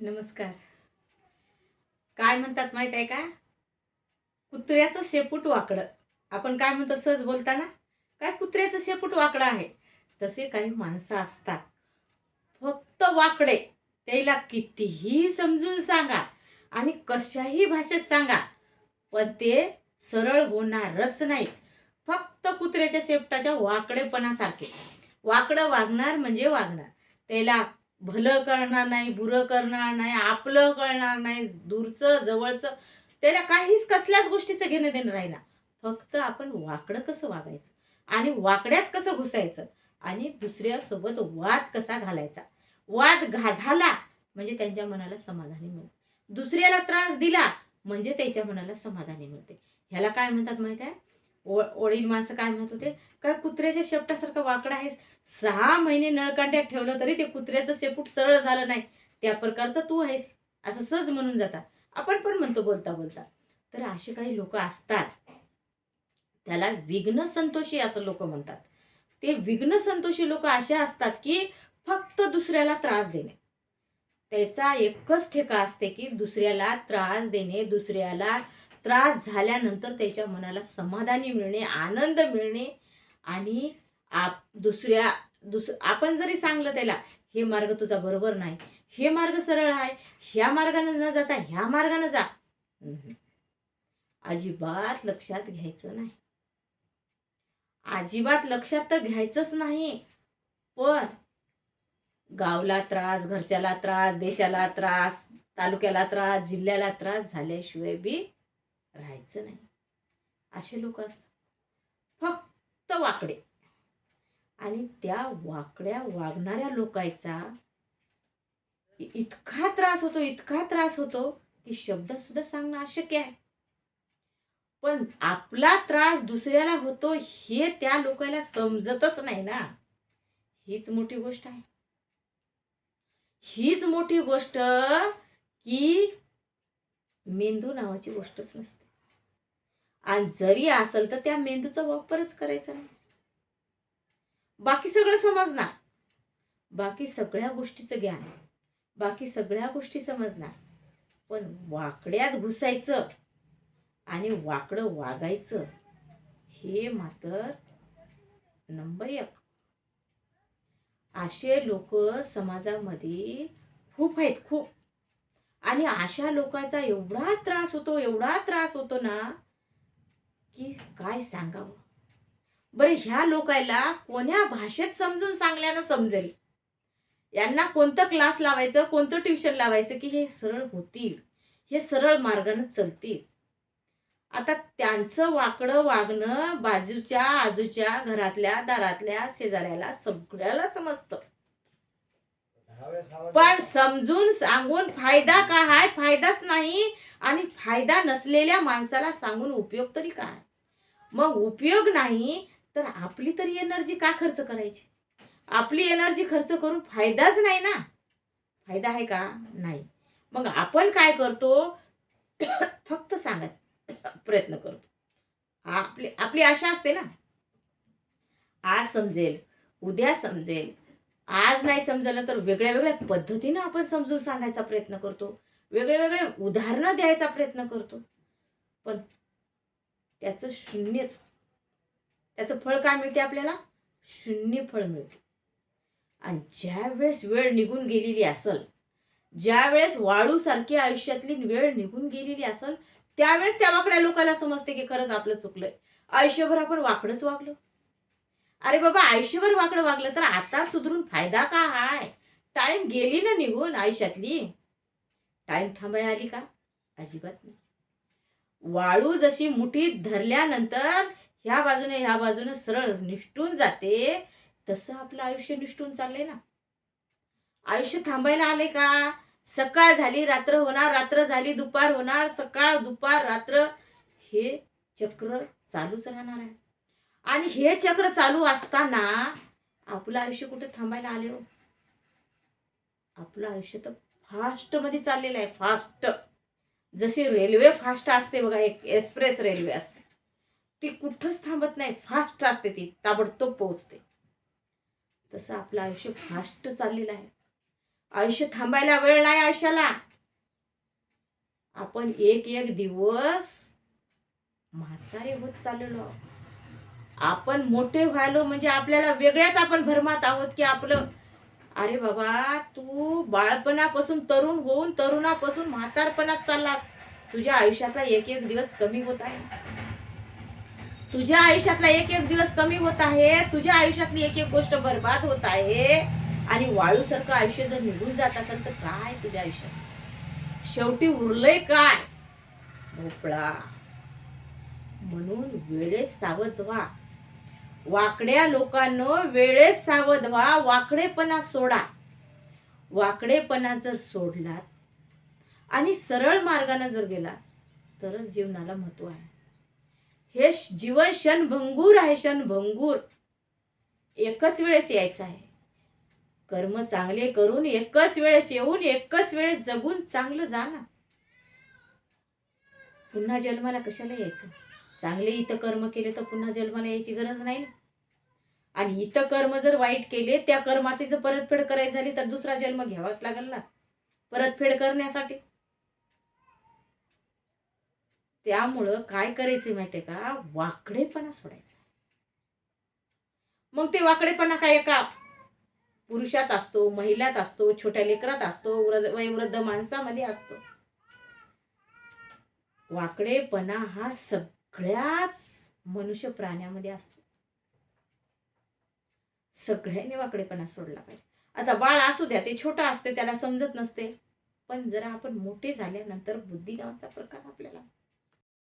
नमस्कार. काय म्हणतात माहित आहे का? कुत्र्याचं शेपूट वाकडं. आपण काय म्हणतो सहज बोलताना? काय कुत्र्याचं शेपूट वाकडं आहे. तसे काही माणसं असतात. फक्त वाकडे. त्याला कितीही समजून सांगा आणि कशाही भाषेत सांगा, पण ते सरळ होणारच नाहीत. फक्त कुत्र्याच्या शेपटाच्या वाकडेपणासारखे. वाकडं वागणार म्हणजे वागणार. त्याला भलं करणार नाही, बुरं करणार नाही, आपलं कळणार नाही, दूरचं, जवळचं त्याला काहीच कसल्याच गोष्टीचं घेणं देणं राहिना. फक्त आपण वाकडं कसं वागायचं आणि वाकड्यात कसं घुसायचं आणि दुसऱ्यासोबत वाद कसा घालायचा. झाला म्हणजे त्यांच्या मनाला समाधानी मिळते. दुसऱ्याला त्रास दिला म्हणजे त्याच्या मनाला समाधानी मिळते. ह्याला काय म्हणतात माहिती आहे? वडील माणसं काय म्हणत होते? काय कुत्र्याच्या शेपटासारखं वाकडं आहेस. 6 महिने नळकांड्यात ठेवलं तरी ते कुत्र्याचं शेपूट सरळ झालं नाही. त्या प्रकारचा तू आहेस. असं सहज म्हणून जातात. आपण पण म्हणतो बोलता बोलता. तर असे काही लोक असतात. त्याला विघ्न संतोषी असं लोक म्हणतात. ते विघ्न संतोषी लोक असे असतात की फक्त दुसऱ्याला त्रास देणे. त्याचा एकच ठेका असते की दुसऱ्याला त्रास देणे, दुसऱ्याला त्रास झाल्यानंतर त्याच्या मनाला समाधानी मिळणे, आनंद मिळणे आणि आपण जरी सांगलं त्याला, हे मार्ग तुझा बरोबर नाही, हे मार्ग सरळ आहे, ह्या मार्गाने न जाता ह्या मार्गाने जा. अजिबात लक्षात घ्यायचं नाही. अजिबात लक्षात तर घ्यायचंच नाही. पण गावला त्रास, घरच्याला त्रास, देशाला त्रास, तालुक्याला त्रास, जिल्ह्याला त्रास झाल्याशिवाय बी राहायचं नाही. असे लोक असतात. फक्त वाकडे. आणि त्या वाकड्या वागणाऱ्या लोकांचा इतका त्रास होतो, इतका त्रास होतो की शब्द सुद्धा सांगणं अशक्य आहे. पण आपला त्रास दुसऱ्याला होतो हे त्या लोकांना समजतच नाही ना. हीच मोठी गोष्ट आहे. हीच मोठी गोष्ट की मेंदू नावाची गोष्टच नसते. आणि जरी असेल तर त्या मेंदूचा वापरच करायचा नाही. बाकी सगळं समजणार, बाकी सगळ्या गोष्टीचं ज्ञान, बाकी सगळ्या गोष्टी समजणार, पण वाकड्यात घुसायचं आणि वाकडं वागायचं हे मात्र नंबर 1. असे लोक समाजामध्ये खूप आहेत, खूप. आणि अशा लोकांचा एवढा त्रास होतो, एवढा त्रास होतो ना की काय सांगावं. बरं, ह्या लोकांना कोण्या भाषेत समजून सांगल्यानं समजेल. यांना कोणतं क्लास लावायचं, कोणतं ट्युशन लावायचं की हे सरळ होतील, हे सरळ मार्गाने चलतील. आता त्यांचं वाकडं वागणं बाजूच्या, आजूच्या, घरातल्या, दारातल्या, शेजाऱ्याला सगळ्याला समजतं. पण समजून सांगून फायदा काय आहे? फायदाच नाही. आणि फायदा नसलेल्या माणसाला सांगून उपयोग तरी काय? मग उपयोग नाही तर आपली तरी एनर्जी का खर्च करायची? आपली एनर्जी खर्च करून फायदाच नाही ना. फायदा आहे का? नाही. मग आपण काय करतो? फक्त सांगायचा प्रयत्न करतो. आपली आपली आशा असते ना, आज समजेल, उद्या समजेल. आज नाही समजलं तर वेगळ्या वेगळ्या पद्धतीनं आपण समजून सांगायचा प्रयत्न करतो. वेगळे वेगळे उदाहरणं द्यायचा प्रयत्न करतो. पण त्याचं शून्यच. त्याचं फळ काय मिळते आपल्याला? शून्य फळ मिळते. आणि ज्यावेळेस वेळ निघून गेलेली असेल, ज्यावेळेस वाळूसारखी आयुष्यातली वेळ निघून गेलेली असेल, त्यावेळेस त्या वाकड्या लोकांना समजते की खरंच आपलं चुकलंय. आयुष्यभर आपण वाकडंच वागलो. अरे बाबा, आयुष्यभर वाकडं वागलं तर आता सुधरून फायदा का हाय? टाइम गेली ना निघून आयुष्यातली. टाइम थांबायला आली का? अजिबात नाही. वाळू जशी मुठीत धरल्यानंतर ह्या बाजूने सरळ निष्ठून जाते, तसं आपलं आयुष्य निष्ठून चाललंय ना. आयुष्य थांबायला आले का? सकाळ झाली रात्र होणार, रात्र झाली दुपार होणार, सकाळ दुपार रात्र हे चक्र चालूच राहणार आहे. आणि हे चक्र चालू असताना आपलं आयुष्य कुठे थांबायला आले हो? आपलं आयुष्य तर फास्ट मध्ये चाललेलं आहे, फास्ट. जशी रेल्वे फास्ट असते बघा, एक एक्सप्रेस रेल्वे असते, ती कुठंच थांबत नाही, फास्ट असते, ती ताबडतोब पोहोचते. तसं आपलं आयुष्य फास्ट चाललेलं आहे. आयुष्य थांबायला वेळ नाही आयुष्याला. आपण एक एक दिवस म्हातारे होत चाललेलो आहोत. आपण मोठे व्हायलो म्हणजे आपल्याला वेगळ्याच आपण भरमात आहोत की आपलं, अरे बाबा तू बाळपणापासून तरुण होऊन तरुणापासून म्हातारपणात चाललास. तुझ्या आयुष्यातला एक एक दिवस कमी होत आहे. तुझ्या आयुष्यातला एक एक दिवस कमी होत आहे. तुझ्या आयुष्यातली एक एक गोष्ट बरबाद होत आहे. आणि वाळूसारखं आयुष्य जर निघून जात असेल तर काय तुझ्या आयुष्यात शेवटी उरलंय काय? भोपळा. म्हणून वेळेस सावध व्हा. वाकड्या लोकांनो, वेळेस सावध व्हा. वाकडेपणा सोडा. वाकडेपणा जर सोडलात आणि सरळ मार्गाने जर गेला तरच जीवनाला महत्व आहे. हे जीवन क्षणभंगूर आहे, क्षणभंगूर. एकच वेळेस यायचं आहे. कर्म चांगले करून एकच वेळेस येऊन एकच वेळेस जगून चांगलं जा ना. पुन्हा जन्माला कशाला यायचं? चांगले इथं कर्म केले तर पुन्हा जन्माला यायची गरज नाही ना. आणि इथं कर्म जर वाईट केले, त्या कर्माची जर परतफेड करायची झाली तर दुसरा जन्म घ्यावाच लागेल ना परतफेड करण्यासाठी. त्यामुळं काय करायचं माहितीये का? वाकडेपणा सोडायचा. मग ते वाकडेपणा काय एका पुरुषात असतो, महिलात असतो, छोट्या लेकरात असतो, वयोवृद्ध माणसामध्ये असतो. वाकडेपणा हा सगळ्याच मनुष्य प्राण्यामध्ये असतो. सगळ्यांनी वाकडेपणा सोडला पाहिजे. आता बाळ असू द्या, ते छोटं असते, त्याला समजत नसते. पण जरा आपण मोठे झाल्यानंतर बुद्धी नावाचा प्रकार आपल्याला